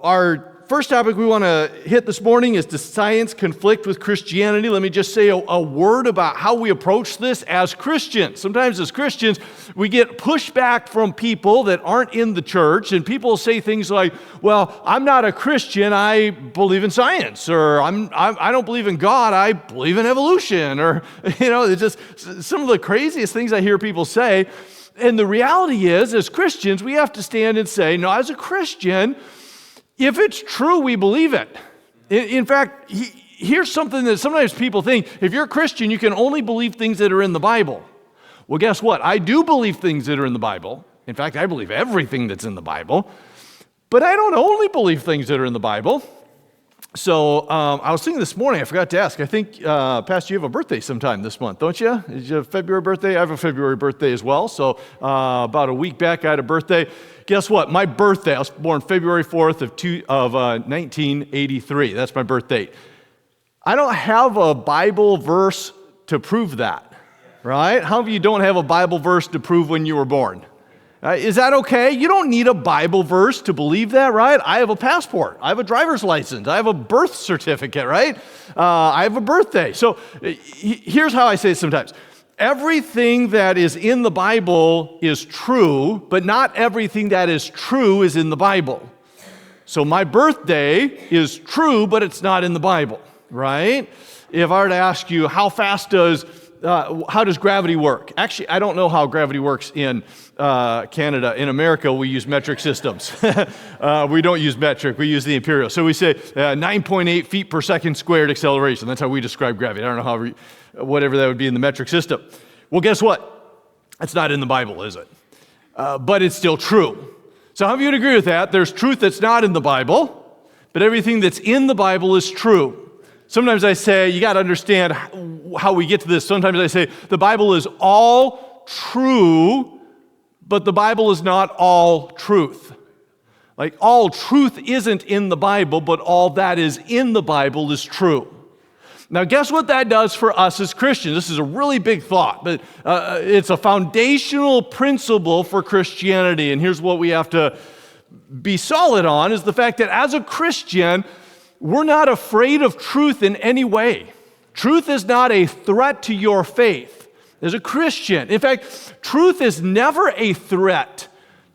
Our first topic we want to hit this morning is, does science conflict with Christianity? Let me just say a word about how we approach this as Christians. Sometimes as Christians, we get pushback from people that aren't in the church, and people say things like, well, I'm not a Christian, I believe in science, or I don't believe in God, I believe in evolution, or, it's just some of the craziest things I hear people say. And the reality is, as Christians, we have to stand and say, no, as a Christian, if it's true, we believe it. In fact, here's something that sometimes people think, if you're a Christian, you can only believe things that are in the Bible. Well, guess what? I do believe things that are in the Bible. In fact, I believe everything that's in the Bible. But I don't only believe things that are in the Bible. So I was thinking this morning, I forgot to ask, I think, Pastor, you have a birthday sometime this month, don't you? Is your February birthday? I have a February birthday as well. So about a week back, I had a birthday. Guess what? My birthday, I was born February 4th of 1983. That's my birth date. I don't have a Bible verse to prove that, right? How many of you don't have a Bible verse to prove when you were born? Is that okay? You don't need a Bible verse to believe that, right? I have a passport. I have a driver's license. I have a birth certificate, right? I have a birthday. So here's how I say it sometimes. Everything that is in the Bible is true, but not everything that is true is in the Bible. So my birthday is true, but it's not in the Bible, right? If I were to ask you, how does gravity work? Actually, I don't know how gravity works in Canada. In America, we use metric systems. We don't use metric, we use the imperial. So we say 9.8 feet per second squared acceleration. That's how we describe gravity. I don't know whatever that would be in the metric system. Well, guess what? It's not in the Bible, is it? But it's still true. So how do you agree with that? There's truth that's not in the Bible, but everything that's in the Bible is true. Sometimes I say, you got to understand how we get to this. Sometimes I say, the Bible is all true, but the Bible is not all truth. Like, all truth isn't in the Bible, but all that is in the Bible is true. Now, guess what that does for us as Christians? This is a really big thought, but it's a foundational principle for Christianity. And here's what we have to be solid on, is the fact that as a Christian, we're not afraid of truth in any way. Truth is not a threat to your faith as a Christian. In fact, truth is never a threat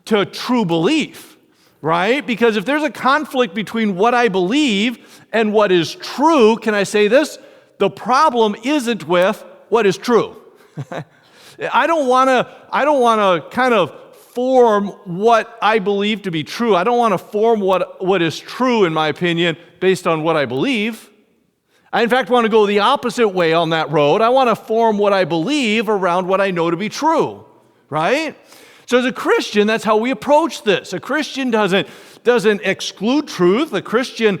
to true belief, right? Because if there's a conflict between what I believe and what is true, can I say this? The problem isn't with what is true. I don't want to kind of form what I believe to be true. I don't want to form what is true, in my opinion, based on what I believe. I, in fact, want to go the opposite way on that road. I want to form what I believe around what I know to be true, right? So as a Christian, that's how we approach this. A Christian doesn't exclude truth. A Christian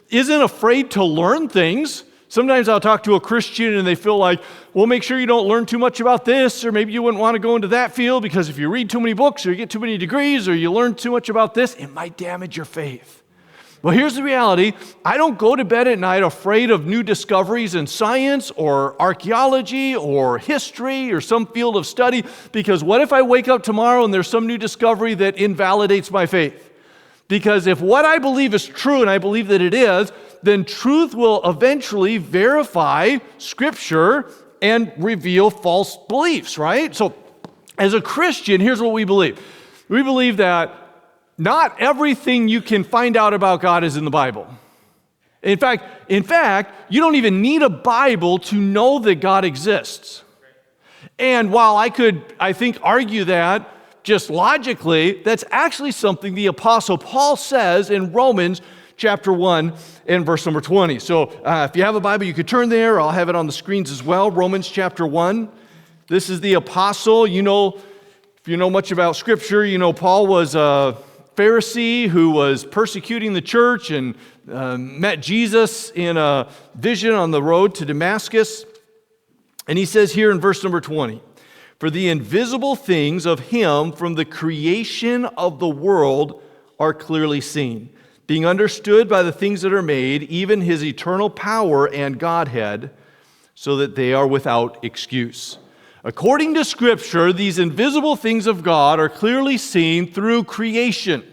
isn't afraid to learn things. Sometimes I'll talk to a Christian and they feel like, well, make sure you don't learn too much about this, or maybe you wouldn't want to go into that field because if you read too many books or you get too many degrees or you learn too much about this, it might damage your faith. Well, here's the reality. I don't go to bed at night afraid of new discoveries in science or archaeology or history or some field of study, because what if I wake up tomorrow and there's some new discovery that invalidates my faith? Because if what I believe is true, and I believe that it is, then truth will eventually verify Scripture and reveal false beliefs, right? So as a Christian, here's what we believe. We believe that not everything you can find out about God is in the Bible. In fact, you don't even need a Bible to know that God exists. And while I could, I think, argue that just logically, that's actually something the Apostle Paul says in Romans chapter 1 and verse number 20. So if you have a Bible, you could turn there. I'll have it on the screens as well. Romans chapter 1. This is the Apostle. If you know much about Scripture, Paul was a Pharisee who was persecuting the church and met Jesus in a vision on the road to Damascus. And he says here in verse number 20, "For the invisible things of him from the creation of the world are clearly seen, being understood by the things that are made, even his eternal power and Godhead, so that they are without excuse." According to Scripture, these invisible things of God are clearly seen through creation.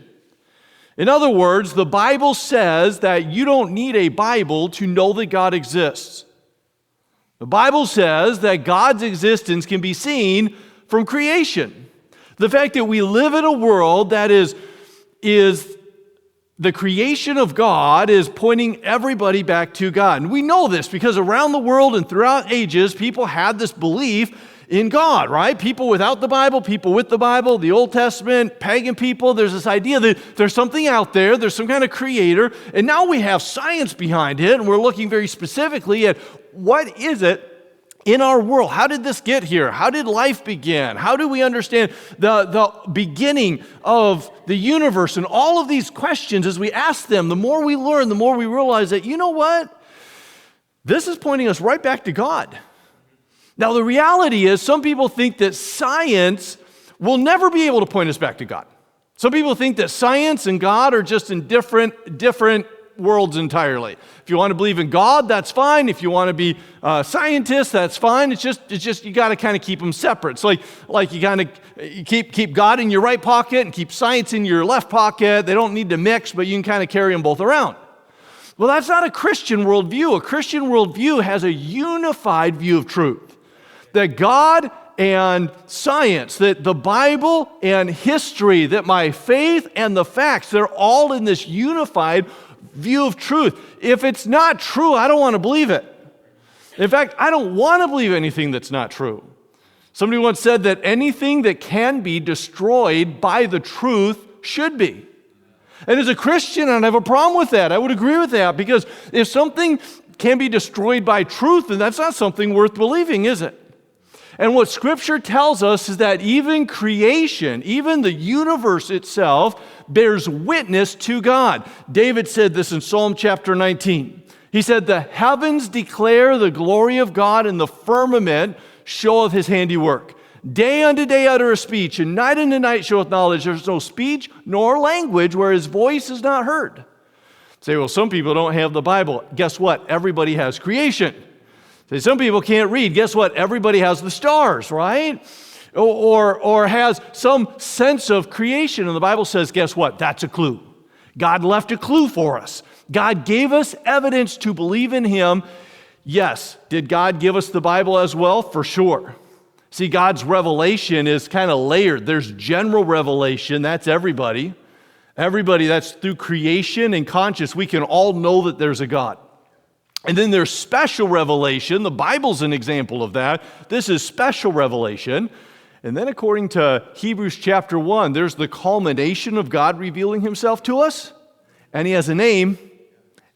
In other words, the Bible says that you don't need a Bible to know that God exists. The Bible says that God's existence can be seen from creation. The fact that we live in a world that is the creation of God is pointing everybody back to God. And we know this because around the world and throughout ages, people had this belief in God, right? People without the Bible, people with the Bible, the Old Testament, pagan people. There's this idea that there's something out there, there's some kind of creator, and now we have science behind it, and we're looking very specifically at what is it in our world. How did this get here? How did life begin? How do we understand the beginning of the universe? And all of these questions, as we ask them, the more we learn, the more we realize that, you know what? This is pointing us right back to God. Now, the reality is some people think that science will never be able to point us back to God. Some people think that science and God are just in different worlds entirely. If you want to believe in God, that's fine. If you want to be a scientist, that's fine. It's just you got to kind of keep them separate. It's like you kind of keep God in your right pocket and keep science in your left pocket. They don't need to mix, but you can kind of carry them both around. Well, that's not a Christian worldview. A Christian worldview has a unified view of truth. That God and science, that the Bible and history, that my faith and the facts, they're all in this unified view of truth. If it's not true, I don't want to believe it. In fact, I don't want to believe anything that's not true. Somebody once said that anything that can be destroyed by the truth should be. And as a Christian, I don't have a problem with that. I would agree with that, because if something can be destroyed by truth, then that's not something worth believing, is it? And what Scripture tells us is that even creation, even the universe itself, bears witness to God. David said this in Psalm chapter 19. He said, "The heavens declare the glory of God, and the firmament showeth his handiwork. Day unto day uttereth speech, and night unto night showeth knowledge. There's no speech nor language where his voice is not heard." Say, well, some people don't have the Bible. Guess what? Everybody has creation. Say, some people can't read. Guess what? Everybody has the stars, right? Or has some sense of creation. And the Bible says, guess what? That's a clue. God left a clue for us. God gave us evidence to believe in Him. Yes, did God give us the Bible as well? For sure. See, God's revelation is kind of layered. There's general revelation. That's everybody. Everybody, that's through creation and conscience. We can all know that there's a God. And then there's special revelation. The Bible's an example of that. This is special revelation. And then according to Hebrews chapter 1, there's the culmination of God revealing Himself to us. And He has a name,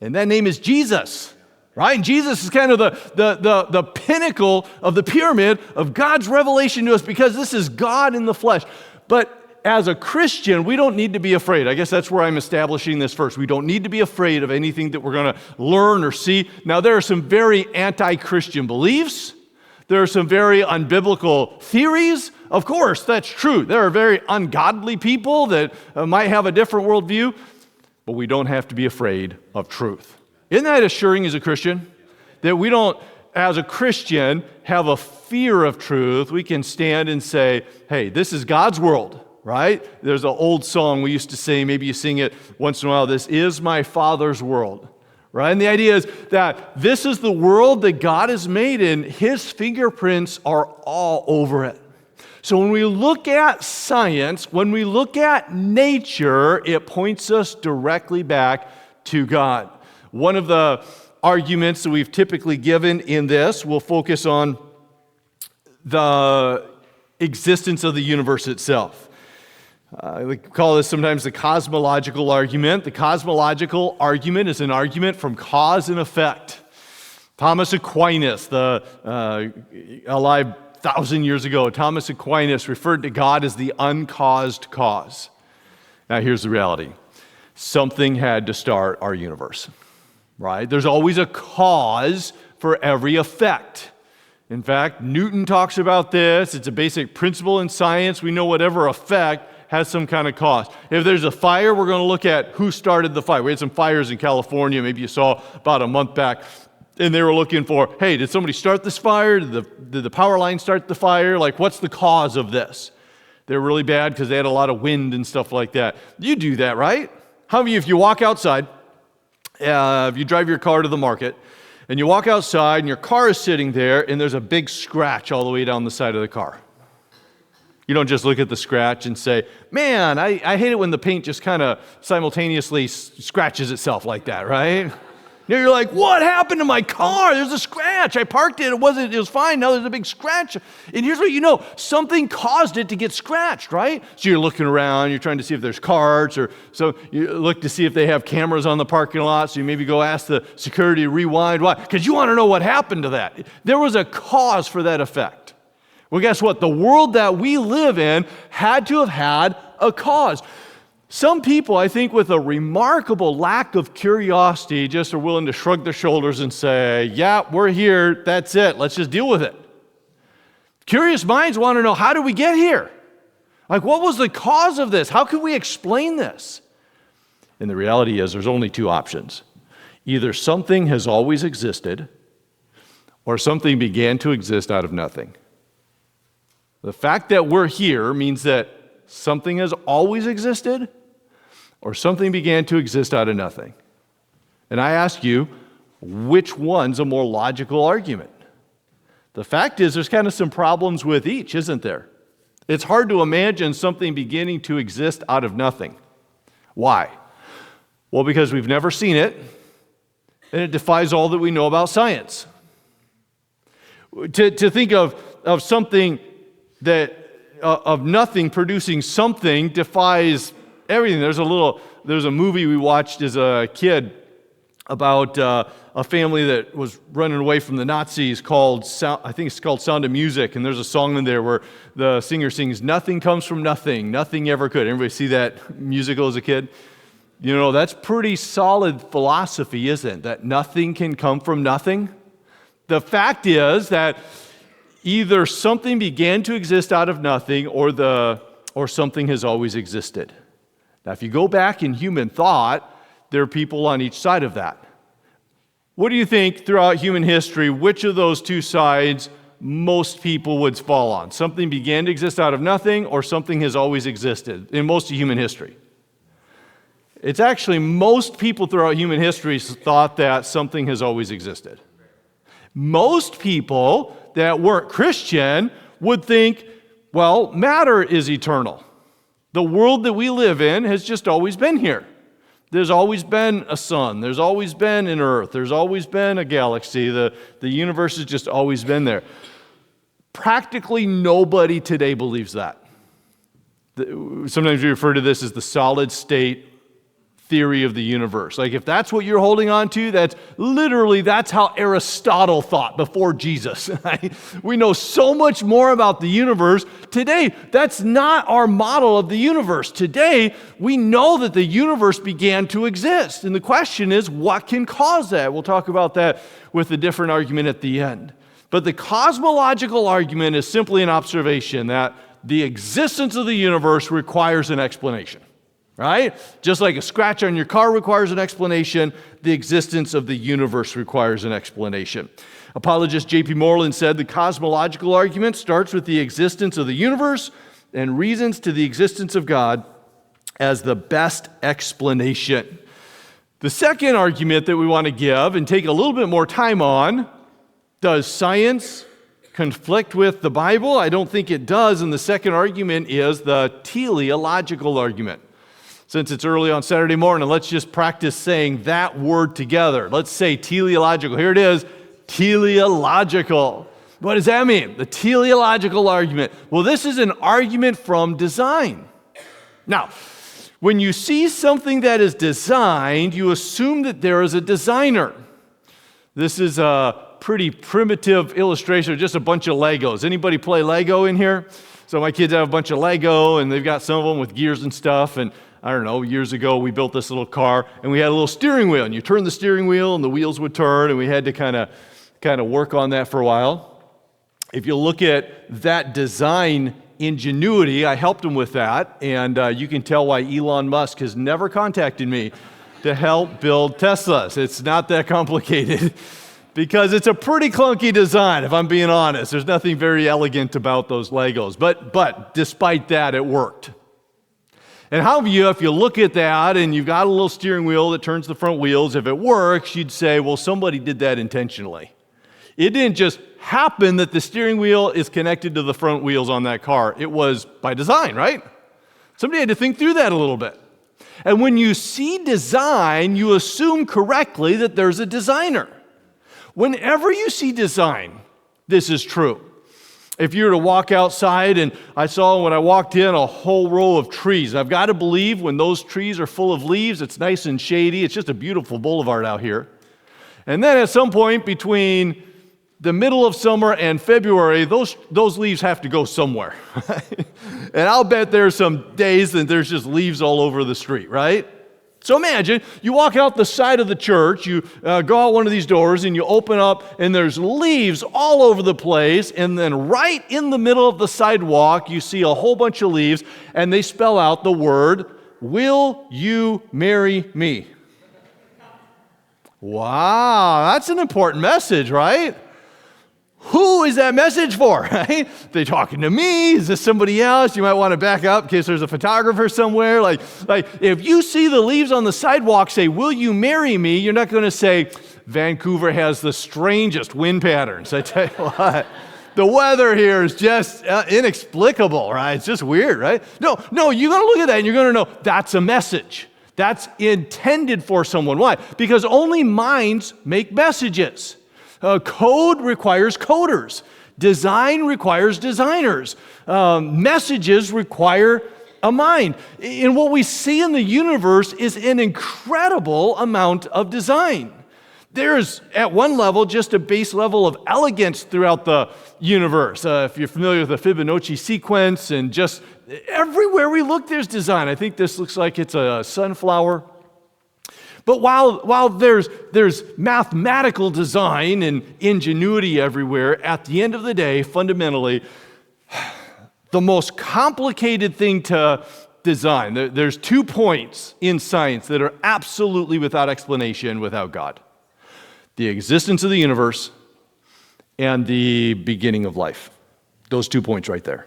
and that name is Jesus. Right? And Jesus is kind of the pinnacle of the pyramid of God's revelation to us, because this is God in the flesh. But as a Christian, we don't need to be afraid. I guess that's where I'm establishing this first. We don't need to be afraid of anything that we're going to learn or see. Now, there are some very anti-Christian beliefs. There are some very unbiblical theories. Of course, that's true. There are very ungodly people that might have a different worldview, but we don't have to be afraid of truth. Isn't that assuring as a Christian? That we don't, as a Christian, have a fear of truth. We can stand and say, hey, this is God's world. Right? There's an old song we used to sing, maybe you sing it once in a while, "This is my Father's world." Right? And the idea is that this is the world that God has made, and His fingerprints are all over it. So when we look at science, when we look at nature, it points us directly back to God. One of the arguments that we've typically given in this will focus on the existence of the universe itself. We call this sometimes the cosmological argument. The cosmological argument is an argument from cause and effect. Thomas Aquinas, alive 1,000 years ago, Thomas Aquinas referred to God as the uncaused cause. Now here's the reality. Something had to start our universe, right? There's always a cause for every effect. In fact, Newton talks about this. It's a basic principle in science. We know whatever effect has some kind of cause. If there's a fire, we're going to look at who started the fire. We had some fires in California, maybe you saw about a month back, and they were looking for, hey, did somebody start this fire? Did the power line start the fire? Like, what's the cause of this? They're really bad because they had a lot of wind and stuff like that. You do that, right? How many of you, if you walk outside, if you drive your car to the market, and you walk outside and your car is sitting there and there's a big scratch all the way down the side of the car? You don't just look at the scratch and say, man, I hate it when the paint just kind of simultaneously scratches itself like that, right? You're like, what happened to my car? There's a scratch. I parked it. It was fine. Now there's a big scratch. And here's what you know. Something caused it to get scratched, right? So you're looking around. You're trying to see if there's carts, or so you look to see if they have cameras on the parking lot. So you maybe go ask the security to rewind. Why? Because you want to know what happened to that. There was a cause for that effect. Well, guess what? The world that we live in had to have had a cause. Some people, I think, with a remarkable lack of curiosity, just are willing to shrug their shoulders and say, yeah, we're here, that's it, let's just deal with it. Curious minds want to know, how did we get here? Like, what was the cause of this? How can we explain this? And the reality is, there's only two options. Either something has always existed, or something began to exist out of nothing. The fact that we're here means that something has always existed, or something began to exist out of nothing. And I ask you, which one's a more logical argument? The fact is, there's kind of some problems with each, isn't there? It's hard to imagine something beginning to exist out of nothing. Why? Well, because we've never seen it, and it defies all that we know about science. To think of something that of nothing producing something defies everything. There's a movie we watched as a kid about a family that was running away from the Nazis called I think it's called Sound of Music, and there's a song in there where the singer sings, "Nothing comes from nothing, nothing ever could." Everybody see that musical as a kid? You know, that's pretty solid philosophy, isn't it? That nothing can come from nothing. The fact is that either something began to exist out of nothing, or something has always existed. Now, if you go back in human thought, there are people on each side of that. What do you think throughout human history, which of those two sides most people would fall on? Something began to exist out of nothing, or something has always existed in most of human history? It's actually most people throughout human history thought that something has always existed. Most people that weren't Christian would think, well, matter is eternal. The world that we live in has just always been here. There's always been a sun. There's always been an earth. There's always been a galaxy. The universe has just always been there. Practically nobody today believes that. Sometimes we refer to this as the solid state theory of the universe. Like, if that's what you're holding on to, that's how Aristotle thought before Jesus. We know so much more about the universe. Today, that's not our model of the universe. Today, we know that the universe began to exist. And the question is, what can cause that? We'll talk about that with a different argument at the end. But the cosmological argument is simply an observation that the existence of the universe requires an explanation. Right? Just like a scratch on your car requires an explanation, the existence of the universe requires an explanation. Apologist J.P. Moreland said the cosmological argument starts with the existence of the universe and reasons to the existence of God as the best explanation. The second argument that we want to give and take a little bit more time on, does science conflict with the Bible? I don't think it does, and the second argument is the teleological argument. Since it's early on Saturday morning, let's just practice saying that word together. Let's say teleological. Here it is, teleological. What does that mean? The teleological argument. Well, this is an argument from design. Now, when you see something that is designed, you assume that there is a designer. This is a pretty primitive illustration of just a bunch of Legos. Anybody play Lego in here? So my kids have a bunch of Lego, and they've got some of them with gears and stuff, and I don't know, years ago we built this little car, and we had a little steering wheel, and you turn the steering wheel and the wheels would turn, and we had to kind of work on that for a while. If you look at that design ingenuity, I helped him with that, and you can tell why Elon Musk has never contacted me to help build Teslas. It's not that complicated because it's a pretty clunky design, if I'm being honest. There's nothing very elegant about those Legos, but despite that, it worked. And how of you, if you look at that and you've got a little steering wheel that turns the front wheels, if it works, you'd say, well, somebody did that intentionally. It didn't just happen that the steering wheel is connected to the front wheels on that car. It was by design, right? Somebody had to think through that a little bit. And when you see design, you assume correctly that there's a designer. Whenever you see design, this is true. If you were to walk outside, and I saw when I walked in a whole row of trees, I've got to believe when those trees are full of leaves, it's nice and shady. It's just a beautiful boulevard out here. And then at some point between the middle of summer and February, those leaves have to go somewhere. And I'll bet there's some days that there's just leaves all over the street, right? So imagine you walk out the side of the church, you go out one of these doors and you open up and there's leaves all over the place, and then right in the middle of the sidewalk you see a whole bunch of leaves and they spell out the word, "Will you marry me?" Wow, that's an important message, right? Who is that message for, right? They talking to me? Is this somebody else? You might want to back up in case there's a photographer somewhere. Like if you see the leaves on the sidewalk say, "Will you marry me?" You're not going to say, "Vancouver has the strangest wind patterns." I tell you what, the weather here is just inexplicable, right? It's just weird, right? No, you're going to look at that and you're going to know that's a message. That's intended for someone. Why? Because only minds make messages. Code requires coders. Design requires designers. Messages require a mind. And what we see in the universe is an incredible amount of design. There's, at one level, just a base level of elegance throughout the universe. If you're familiar with the Fibonacci sequence, and just everywhere we look, there's design. I think this looks like it's a sunflower. But while there's mathematical design and ingenuity everywhere, at the end of the day, fundamentally, the most complicated thing to design, there's 2 points in science that are absolutely without explanation without God. The existence of the universe and the beginning of life. Those 2 points right there.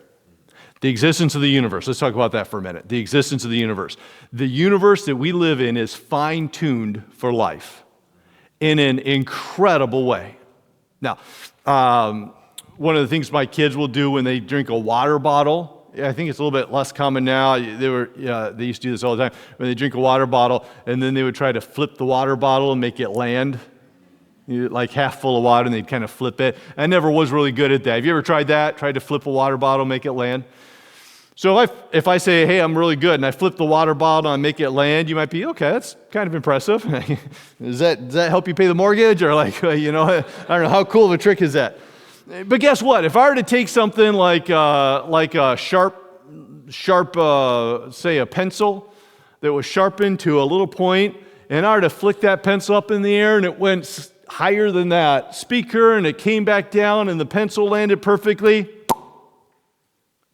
The existence of the universe. Let's talk about that for a minute. The existence of the universe. The universe that we live in is fine-tuned for life in an incredible way. Now, one of the things my kids will do when they drink a water bottle, I think it's a little bit less common now. They used to do this all the time. When they drink a water bottle, and then they would try to flip the water bottle and make it land. Like half full of water, and they'd kind of flip it. I never was really good at that. Have you ever tried that? Tried to flip a water bottle, make it land? So if I say, "Hey, I'm really good," and I flip the water bottle and make it land, you might be, "Okay, that's kind of impressive." Does that help you pay the mortgage? Or I don't know, how cool of a trick is that? But guess what? If I were to take something like a sharp, say a pencil that was sharpened to a little point, and I were to flick that pencil up in the air and it went higher than that speaker and it came back down and the pencil landed perfectly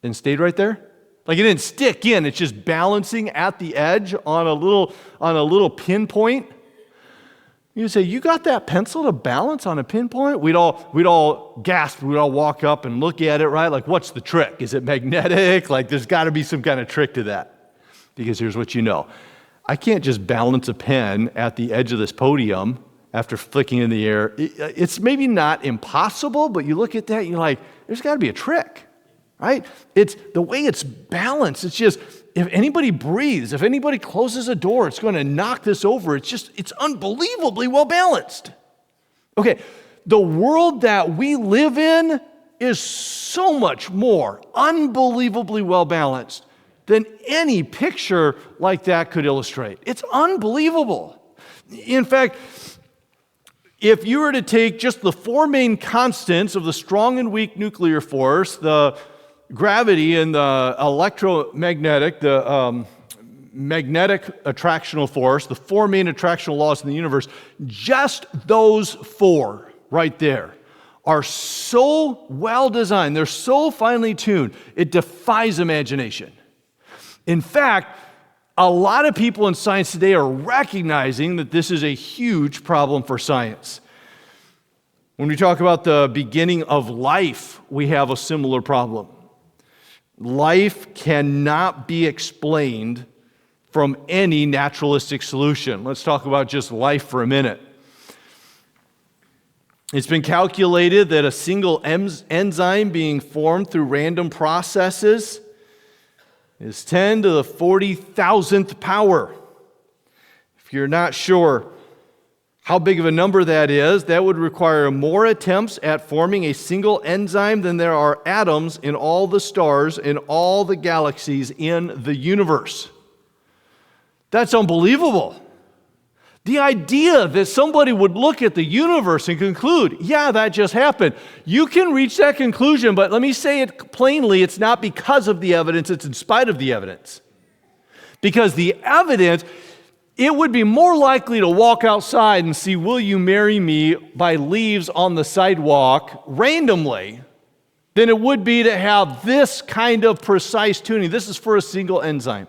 and stayed right there. Like it didn't stick in, it's just balancing at the edge on a little pinpoint. You say, "You got that pencil to balance on a pinpoint?" We'd all gasp, we'd all walk up and look at it, right? Like, what's the trick? Is it magnetic? Like, there's got to be some kind of trick to that. Because here's what you know. I can't just balance a pen at the edge of this podium after flicking in the air. It's maybe not impossible, but you look at that and you're like, there's got to be a trick, right? It's the way it's balanced. It's just, if anybody breathes, if anybody closes a door, it's going to knock this over. It's unbelievably well balanced. Okay, the world that we live in is so much more unbelievably well balanced than any picture like that could illustrate. It's unbelievable. In fact, if you were to take just the 4 main constants of the strong and weak nuclear force, the gravity and the electromagnetic, the magnetic attractional force, the 4 main attractional laws in the universe, just those 4 right there are so well designed, they're so finely tuned, it defies imagination. In fact, a lot of people in science today are recognizing that this is a huge problem for science. When we talk about the beginning of life, we have a similar problem. Life cannot be explained from any naturalistic solution. Let's talk about just life for a minute. It's been calculated that a single enzyme being formed through random processes is 10 to the 40,000th power. If you're not sure how big of a number that is, that would require more attempts at forming a single enzyme than there are atoms in all the stars in all the galaxies in the universe. That's unbelievable. The idea that somebody would look at the universe and conclude, yeah, that just happened. You can reach that conclusion, but let me say it plainly, it's not because of the evidence, it's in spite of the evidence. Because the evidence, it would be more likely to walk outside and see, will you marry me, by leaves on the sidewalk randomly, than it would be to have this kind of precise tuning. This is for a single enzyme.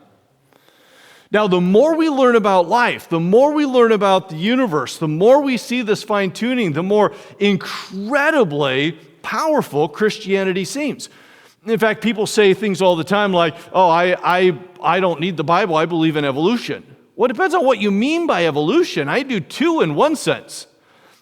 Now, the more we learn about life, the more we learn about the universe, the more we see this fine-tuning, the more incredibly powerful Christianity seems. In fact, people say things all the time like, oh, I don't need the Bible, I believe in evolution. Well, it depends on what you mean by evolution. I do too in one sense,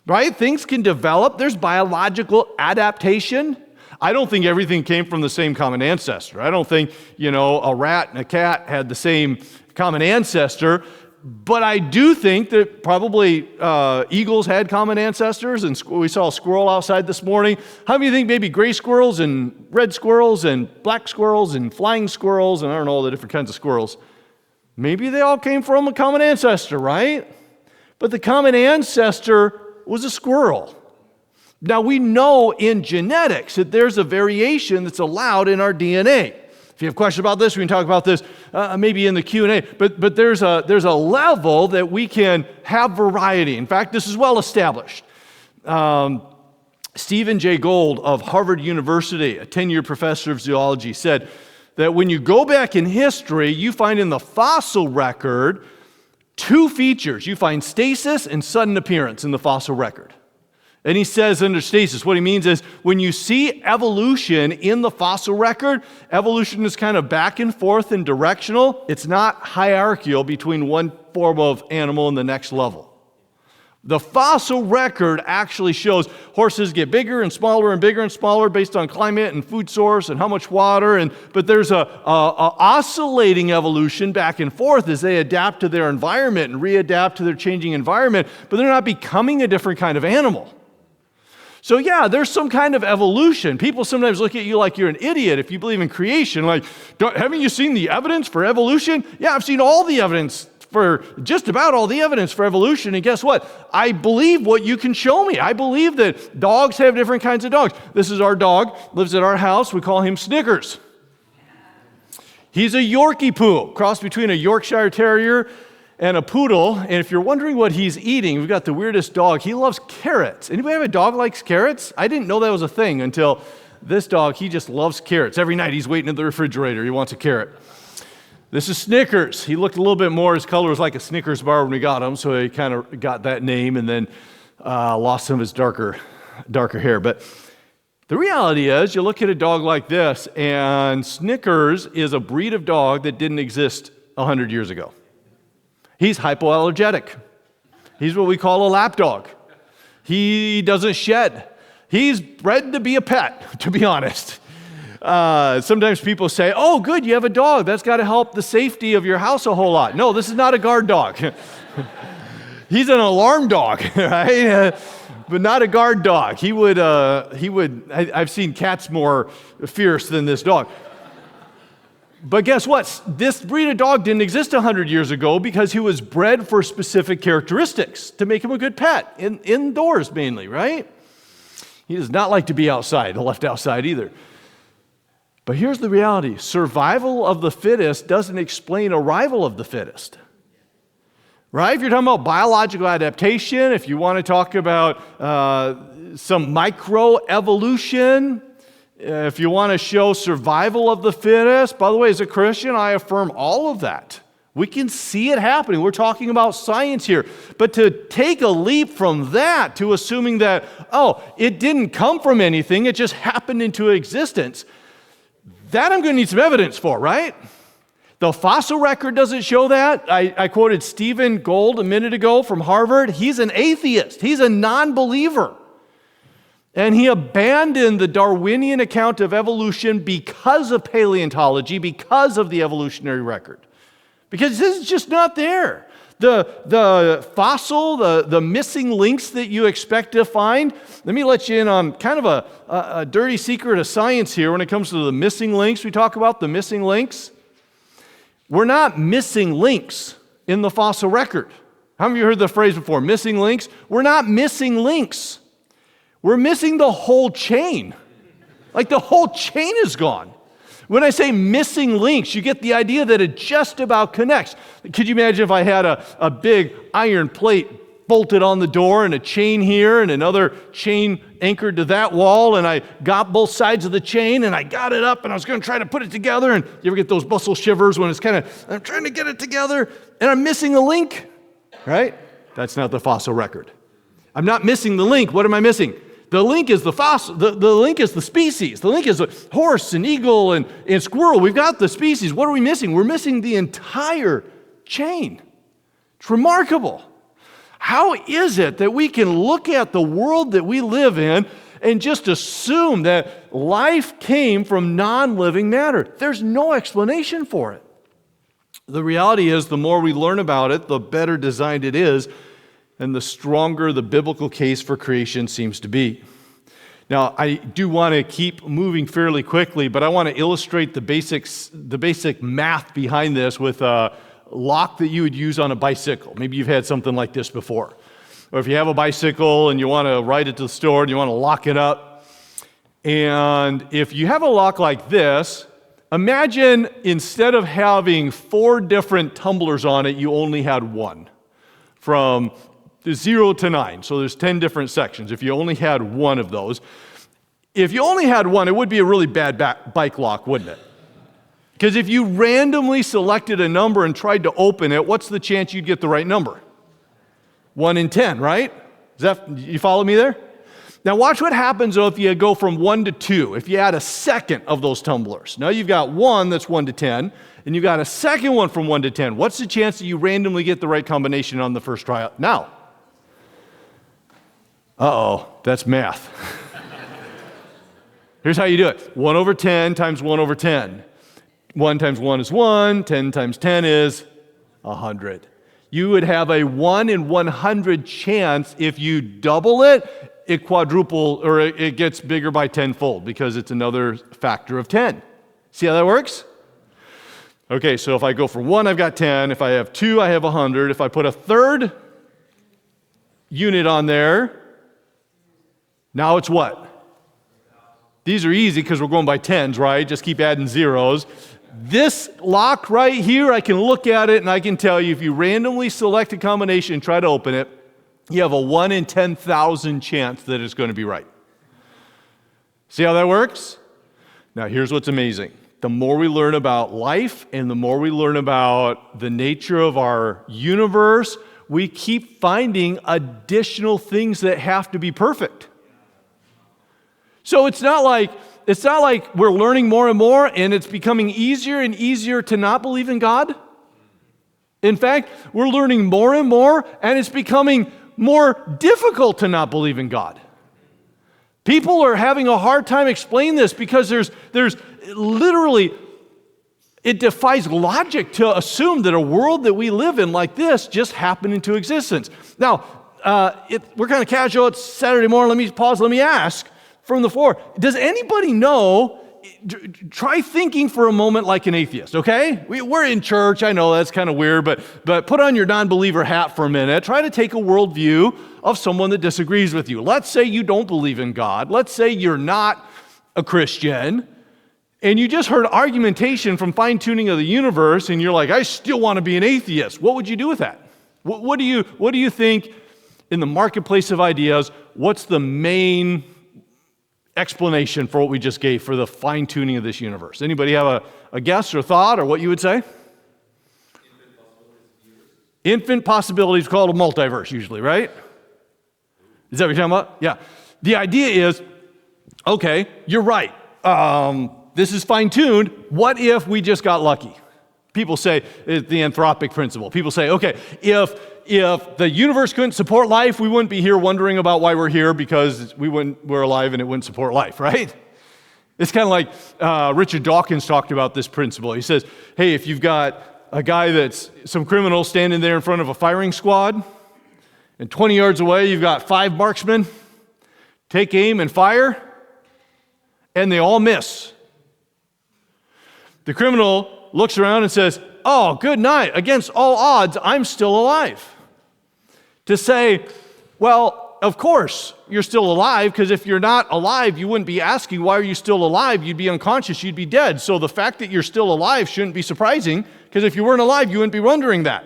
right? Things can develop. There's biological adaptation. I don't think everything came from the same common ancestor. I don't think, a rat and a cat had the same common ancestor, but I do think that probably eagles had common ancestors, and we saw a squirrel outside this morning. How many think maybe gray squirrels and red squirrels and black squirrels and flying squirrels, and I don't know all the different kinds of squirrels, maybe they all came from a common ancestor, right? But the common ancestor was a squirrel. Now, we know in genetics that there's a variation that's allowed in our DNA. If you have questions about this, we can talk about this maybe in the Q&A. But there's a level that we can have variety. In fact, this is well established. Stephen Jay Gould of Harvard University, a 10-year professor of zoology, said that when you go back in history, you find in the fossil record two features. You find stasis and sudden appearance in the fossil record. And he says under stasis, what he means is when you see evolution in the fossil record, evolution is kind of back and forth and directional. It's not hierarchical between one form of animal and the next level. The fossil record actually shows horses get bigger and smaller based on climate and food source and how much water. But there's a oscillating evolution back and forth as they adapt to their environment and readapt to their changing environment, but they're not becoming a different kind of animal. So yeah, there's some kind of evolution. People sometimes look at you like you're an idiot if you believe in creation. Like, haven't you seen the evidence for evolution? Yeah, I've seen all the evidence for just about all the evidence for evolution. And guess what? I believe what you can show me. I believe that dogs have different kinds of dogs. This is our dog, lives at our house. We call him Snickers. He's a Yorkie poo, cross between a Yorkshire Terrier and a poodle. And if you're wondering what he's eating, we've got the weirdest dog. He loves carrots. Anybody have a dog that likes carrots? I didn't know that was a thing until this dog, he just loves carrots. Every night he's waiting at the refrigerator. He wants a carrot. This is Snickers. He looked a little bit more, his color was like a Snickers bar when we got him, so he kind of got that name and then lost some of his darker hair. But the reality is, you look at a dog like this, and Snickers is a breed of dog that didn't exist 100 years ago. He's hypoallergenic. He's what we call a lap dog. He doesn't shed. He's bred to be a pet, to be honest. Sometimes people say, oh, good, you have a dog. That's got to help the safety of your house a whole lot. No, this is not a guard dog. He's an alarm dog, right? But not a guard dog. I've seen cats more fierce than this dog. But guess what? This breed of dog didn't exist 100 years ago because he was bred for specific characteristics to make him a good pet, indoors mainly, right? He does not like to be outside, left outside either. But here's the reality. Survival of the fittest doesn't explain arrival of the fittest. Right? If you're talking about biological adaptation, if you want to talk about some microevolution, if you want to show survival of the fittest, by the way, as a Christian, I affirm all of that. We can see it happening. We're talking about science here. But to take a leap from that to assuming that, oh, it didn't come from anything, it just happened into existence, that I'm going to need some evidence for, right? The fossil record doesn't show that. I quoted Stephen Gould a minute ago from Harvard. He's an atheist. He's a non-believer. And he abandoned the Darwinian account of evolution because of paleontology, because of the evolutionary record. Because this is just not there. The fossil, the missing links that you expect to find, let me let you in on kind of a dirty secret of science here when it comes to the missing links. We talk about the missing links. We're not missing links in the fossil record. How many of you heard the phrase before, missing links? We're not missing links. We're missing the whole chain. Like the whole chain is gone. When I say missing links, you get the idea that it just about connects. Could you imagine if I had a big iron plate bolted on the door and a chain here and another chain anchored to that wall, and I got both sides of the chain and I got it up and I was going to try to put it together, and you ever get those muscle shivers when it's kind of, I'm trying to get it together and I'm missing a link, right? That's not the fossil record. I'm not missing the link. What am I missing? The link is the fossil, the link is the species. The link is a horse and eagle and squirrel. We've got the species. What are we missing? We're missing the entire chain. It's remarkable. How is it that we can look at the world that we live in and just assume that life came from non-living matter? There's no explanation for it. The reality is, the more we learn about it, the better designed it is, and the stronger the biblical case for creation seems to be. Now, I do want to keep moving fairly quickly, but I want to illustrate the basic math behind this with a lock that you would use on a bicycle. Maybe you've had something like this before. Or if you have a bicycle and you want to ride it to the store and you want to lock it up. And if you have a lock like this, imagine instead of having 4 different tumblers on it, you only had one. From 0 to 9. So there's 10 different sections. If you only had one of those. If you only had one, it would be a really bad bike lock, wouldn't it? Because if you randomly selected a number and tried to open it, what's the chance you'd get the right number? 1 in 10, right? You follow me there? Now watch what happens though if you go from 1 to 2, if you add a second of those tumblers. Now you've got one that's 1 to 10, and you've got a second one from 1 to 10. What's the chance that you randomly get the right combination on the first try? Now. That's math. Here's how you do it. 1 over 10 times 1 over 10. 1 times 1 is 1, 10 times 10 is 100. You would have a 1 in 100 chance if you double it, it quadruple, or it gets bigger by tenfold because it's another factor of 10. See how that works? Okay, so if I go for 1, I've got 10. If I have 2, I have 100. If I put a third unit on there, now it's what? These are easy because we're going by tens, right? Just keep adding zeros. This lock right here, I can look at it and I can tell you if you randomly select a combination and try to open it, you have a 1 in 10,000 chance that it's going to be right. See how that works? Now here's what's amazing. The more we learn about life and the more we learn about the nature of our universe, we keep finding additional things that have to be perfect. So it's not like we're learning more and more and it's becoming easier and easier to not believe in God. In fact, we're learning more and more and it's becoming more difficult to not believe in God. People are having a hard time explaining this because there's literally, it defies logic to assume that a world that we live in like this just happened into existence. Now, we're kind of casual. It's Saturday morning. Let me pause. Let me ask from the floor. Does anybody know? Try thinking for a moment like an atheist, okay? We're in church. I know that's kind of weird, but put on your non-believer hat for a minute. Try to take a worldview of someone that disagrees with you. Let's say you don't believe in God. Let's say you're not a Christian, and you just heard argumentation from fine-tuning of the universe, and you're like, I still want to be an atheist. What would you do with that? What do you think in the marketplace of ideas? What's the main explanation for what we just gave for the fine-tuning of this universe? Anybody have a guess or thought or what you would say? Infinite possibilities called a multiverse usually, right? Is that what you're talking about? Yeah. The idea is, okay, you're right. This is fine-tuned. What if we just got lucky? People say it's the anthropic principle. People say, okay, if the universe couldn't support life, we wouldn't be here wondering about why we're here because we're alive and it wouldn't support life, right? It's kind of like Richard Dawkins talked about this principle. He says, hey, if you've got a guy that's some criminal standing there in front of a firing squad, and 20 yards away you've got 5 marksmen, take aim and fire, and they all miss. The criminal looks around and says, oh, good night. Against all odds, I'm still alive. To say, well, of course you're still alive, because if you're not alive, you wouldn't be asking, why are you still alive? You'd be unconscious, you'd be dead. So the fact that you're still alive shouldn't be surprising, because if you weren't alive, you wouldn't be wondering that.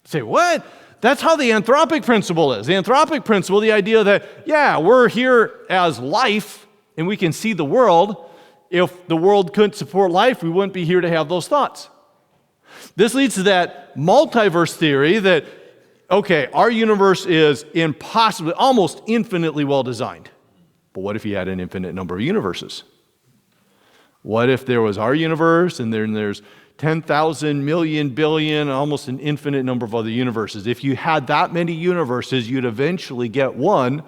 Say, what? That's how the anthropic principle is. The anthropic principle, the idea that, yeah, we're here as life, and we can see the world. If the world couldn't support life, we wouldn't be here to have those thoughts. This leads to that multiverse theory that, okay, our universe is impossibly, almost infinitely well designed. But what if you had an infinite number of universes? What if there was our universe and then there's 10,000 million billion, almost an infinite number of other universes? If you had that many universes, you'd eventually get one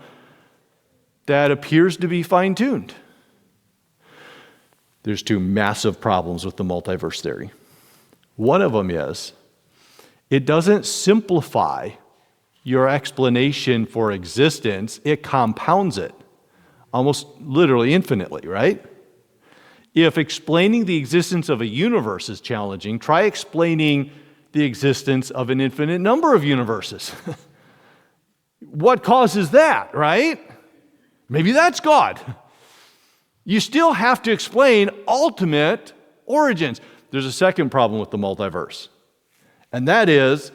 that appears to be fine-tuned. There's 2 massive problems with the multiverse theory. One of them is, it doesn't simplify your explanation for existence, it compounds it, almost literally infinitely, right? If explaining the existence of a universe is challenging, try explaining the existence of an infinite number of universes. What causes that, right? Maybe that's God. You still have to explain ultimate origins. There's a second problem with the multiverse, and that is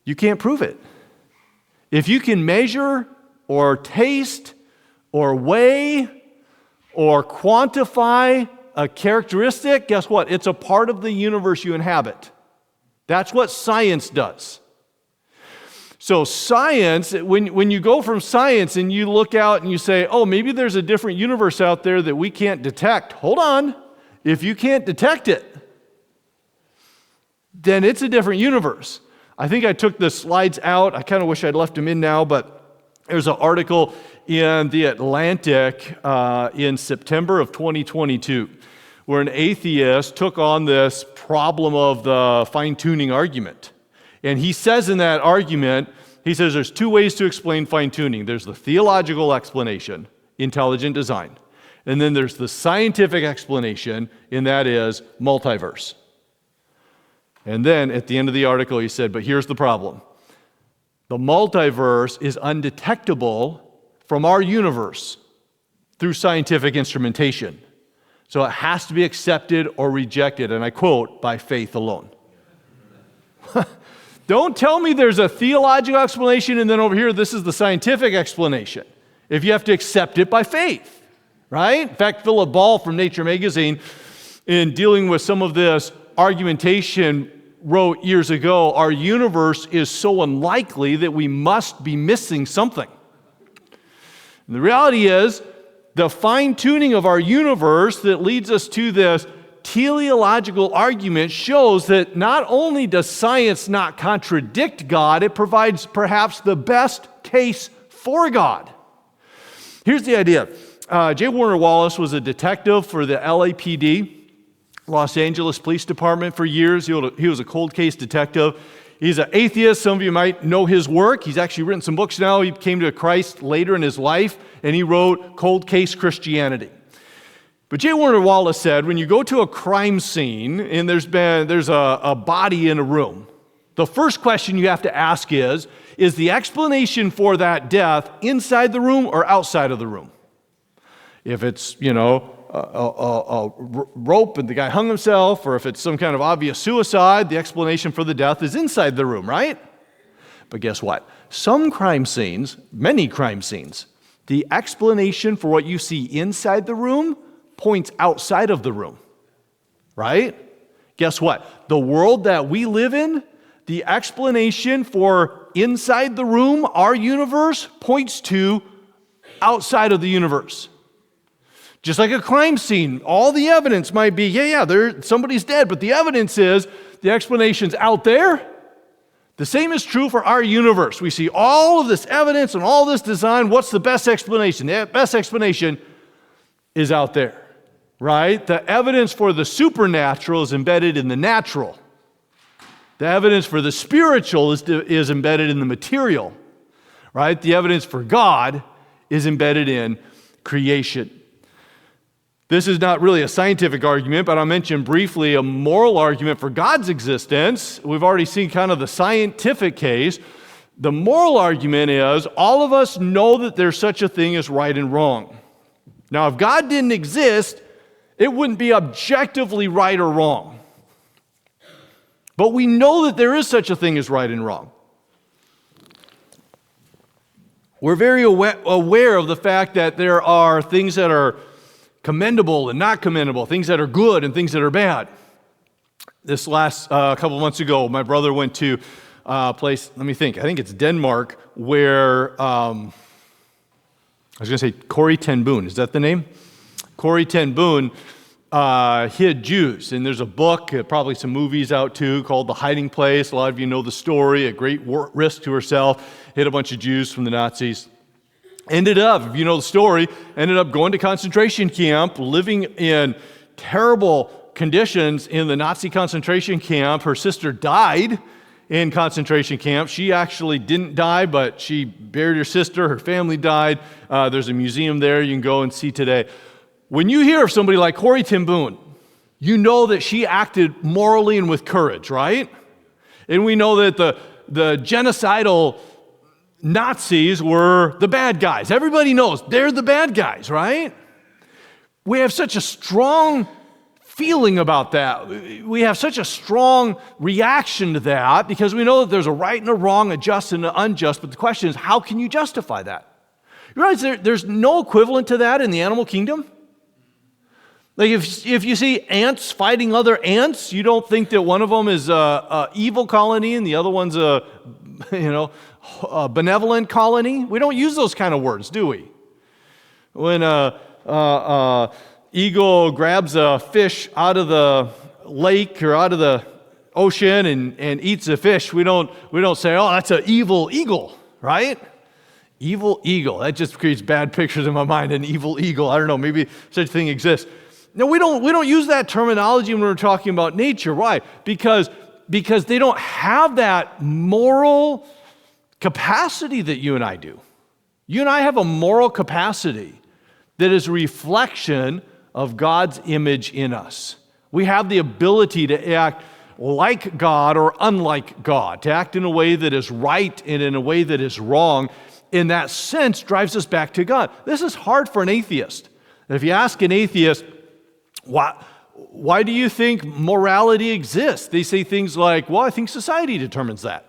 you can't prove it. If you can measure or taste or weigh or quantify a characteristic, guess what? It's a part of the universe you inhabit. That's what science does. So science, when you go from science and you look out and you say, oh, maybe there's a different universe out there that we can't detect. Hold on. If you can't detect it, then it's a different universe. I think I took the slides out. I kind of wish I'd left them in now, but there's an article in The Atlantic in September of 2022 where an atheist took on this problem of the fine-tuning argument. And he says in that argument, he says there's 2 ways to explain fine-tuning. There's the theological explanation, intelligent design. And then there's the scientific explanation, and that is multiverse. And then at the end of the article, he said, but here's the problem. The multiverse is undetectable from our universe through scientific instrumentation. So it has to be accepted or rejected, and I quote, by faith alone. Don't tell me there's a theological explanation and then over here this is the scientific explanation. If you have to accept it by faith, right? In fact, Philip Ball from Nature magazine, in dealing with some of this argumentation, wrote years ago, our universe is so unlikely that we must be missing something. And the reality is, the fine-tuning of our universe that leads us to this teleological argument shows that not only does science not contradict God, it provides perhaps the best case for God. Here's the idea. J. Warner Wallace was a detective for the LAPD, Los Angeles Police Department, for years. He was a cold case detective. He's an atheist. Some of you might know his work. He's actually written some books now. He came to Christ later in his life, and he wrote Cold Case Christianity. But J. Warner Wallace said, when you go to a crime scene and there's a body in a room, the first question you have to ask is the explanation for that death inside the room or outside of the room? If it's, a rope and the guy hung himself, or if it's some kind of obvious suicide, the explanation for the death is inside the room, right? But guess what? Some crime scenes, many crime scenes, the explanation for what you see inside the room points outside of the room, right? Guess what? The world that we live in, the explanation for inside the room, our universe, points to outside of the universe. Just like a crime scene, all the evidence might be, somebody's dead, but the evidence is the explanation's out there. The same is true for our universe. We see all of this evidence and all this design. What's the best explanation? The best explanation is out there, right? The evidence for the supernatural is embedded in the natural. The evidence for the spiritual is embedded in the material, right? The evidence for God is embedded in creation. This is not really a scientific argument, but I'll mention briefly a moral argument for God's existence. We've already seen kind of the scientific case. The moral argument is all of us know that there's such a thing as right and wrong. Now, if God didn't exist, it wouldn't be objectively right or wrong. But we know that there is such a thing as right and wrong. We're very aware of the fact that there are things that are commendable and not commendable, things that are good and things that are bad. This last couple months ago, my brother went to a place, I think it's Denmark, where, I was going to say Corrie ten Boom, is that the name? Corrie ten Boom hid Jews, and there's a book, probably some movies out too, called The Hiding Place. A lot of you know the story, at great risk to herself, hid a bunch of Jews from the Nazis. Ended up, if you know the story, going to concentration camp, living in terrible conditions in the Nazi concentration camp. Her sister died in concentration camp. She actually didn't die, but she buried her sister. Her family died. There's a museum there you can go and see today. When you hear of somebody like Corrie ten Boom, you know that she acted morally and with courage, right? And we know that the genocidal Nazis were the bad guys. Everybody knows they're the bad guys, right? We have such a strong feeling about that. We have such a strong reaction to that because we know that there's a right and a wrong, a just and an unjust, but the question is, how can you justify that? You realize there's no equivalent to that in the animal kingdom? Like if you see ants fighting other ants, you don't think that one of them is a evil colony and the other one's a benevolent colony? We don't use those kind of words, do we? When eagle grabs a fish out of the lake or out of the ocean and eats a fish, we don't say, oh, that's an evil eagle, right? Evil eagle. That just creates bad pictures in my mind, an evil eagle. I don't know, maybe such a thing exists. No, we don't use that terminology when we're talking about nature. Why? Because they don't have that moral capacity that you and I do. You and I have a moral capacity that is a reflection of God's image in us. We have the ability to act like God or unlike God, to act in a way that is right and in a way that is wrong. In that sense, drives us back to God. This is hard for an atheist. If you ask an atheist, why do you think morality exists? They say things like, well, I think society determines that.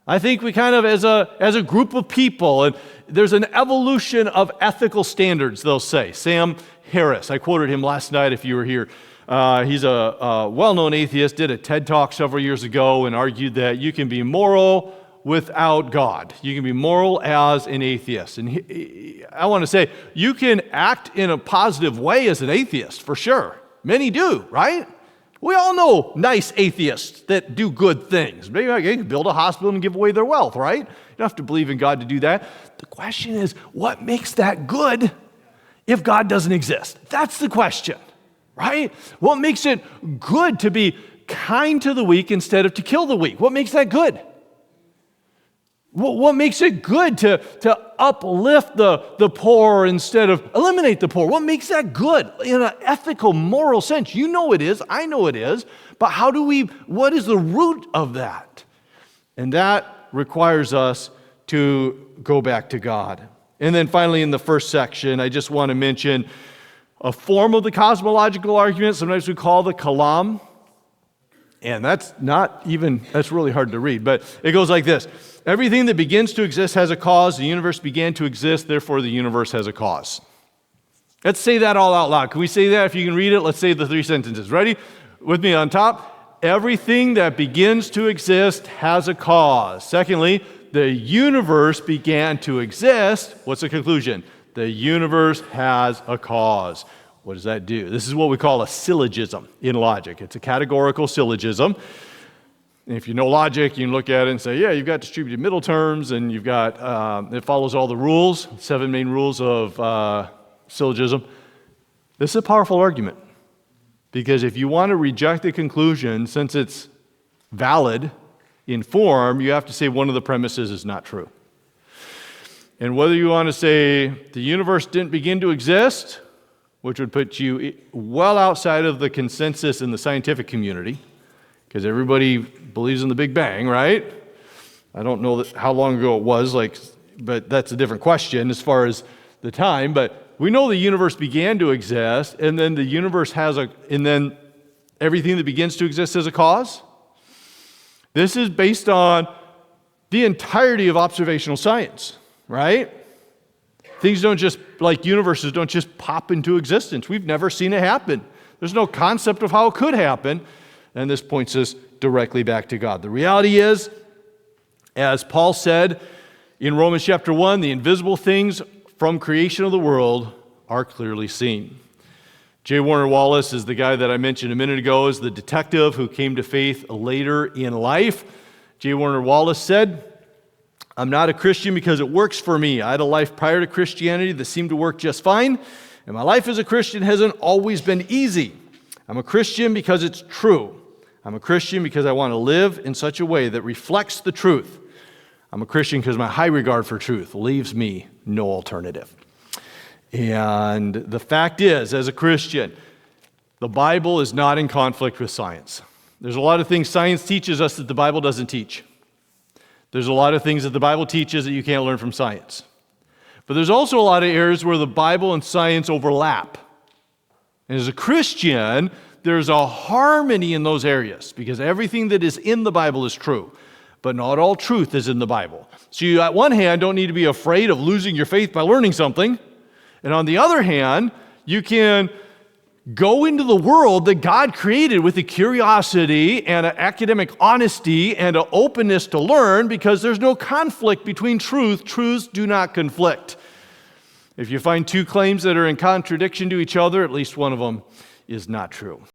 I think we kind of, as a group of people, and there's an evolution of ethical standards, they'll say. Sam Harris, I quoted him last night if you were here. He's a well-known atheist, did a TED Talk several years ago and argued that you can be moral without God. You can be moral as an atheist. And I want to say, you can act in a positive way as an atheist, for sure. Many do, right? We all know nice atheists that do good things. Maybe they can build a hospital and give away their wealth, right? You don't have to believe in God to do that. The question is, what makes that good if God doesn't exist? That's the question, right? What makes it good to be kind to the weak instead of to kill the weak? What makes that good? What makes it good to uplift the poor instead of eliminate the poor? What makes that good in an ethical, moral sense? You know it is, I know it is, but what is the root of that? And that requires us to go back to God. And then finally in the first section, I just want to mention a form of the cosmological argument, sometimes we call the kalam. And that's really hard to read, but it goes like this. Everything that begins to exist has a cause. The universe began to exist, therefore the universe has a cause. Let's say that all out loud. Can we say that? If you can read it, let's say the 3 sentences. Ready? With me on top. Everything that begins to exist has a cause. Secondly, the universe began to exist. What's the conclusion? The universe has a cause. What does that do? This is what we call a syllogism in logic. It's a categorical syllogism. And if you know logic, you can look at it and say, yeah, you've got distributed middle terms, and you've got, it follows all the rules, 7 main rules of syllogism. This is a powerful argument, because if you want to reject the conclusion, since it's valid in form, you have to say one of the premises is not true. And whether you want to say the universe didn't begin to exist, which would put you well outside of the consensus in the scientific community, because everybody believes in the Big Bang, right? I don't know how long ago it was, but that's a different question as far as the time. But we know the universe began to exist, and then the universe and then everything that begins to exist has a cause. This is based on the entirety of observational science, right? Things don't just, like universes, don't just pop into existence. We've never seen it happen. There's no concept of how it could happen. And this points us directly back to God. The reality is, as Paul said in Romans chapter 1, the invisible things from creation of the world are clearly seen. J. Warner Wallace is the guy that I mentioned a minute ago, is the detective who came to faith later in life. J. Warner Wallace said, I'm not a Christian because it works for me. I had a life prior to Christianity that seemed to work just fine, and my life as a Christian hasn't always been easy. I'm a Christian because it's true. I'm a Christian because I want to live in such a way that reflects the truth. I'm a Christian because my high regard for truth leaves me no alternative. And the fact is, as a Christian, the Bible is not in conflict with science. There's a lot of things science teaches us that the Bible doesn't teach. There's a lot of things that the Bible teaches that you can't learn from science. But there's also a lot of areas where the Bible and science overlap. And as a Christian, there's a harmony in those areas, because everything that is in the Bible is true, but not all truth is in the Bible. So you, at one hand, don't need to be afraid of losing your faith by learning something. And on the other hand, you can go into the world that God created with a curiosity and an academic honesty and an openness to learn, because there's no conflict between truth. Truths do not conflict. If you find two claims that are in contradiction to each other, at least one of them is not true.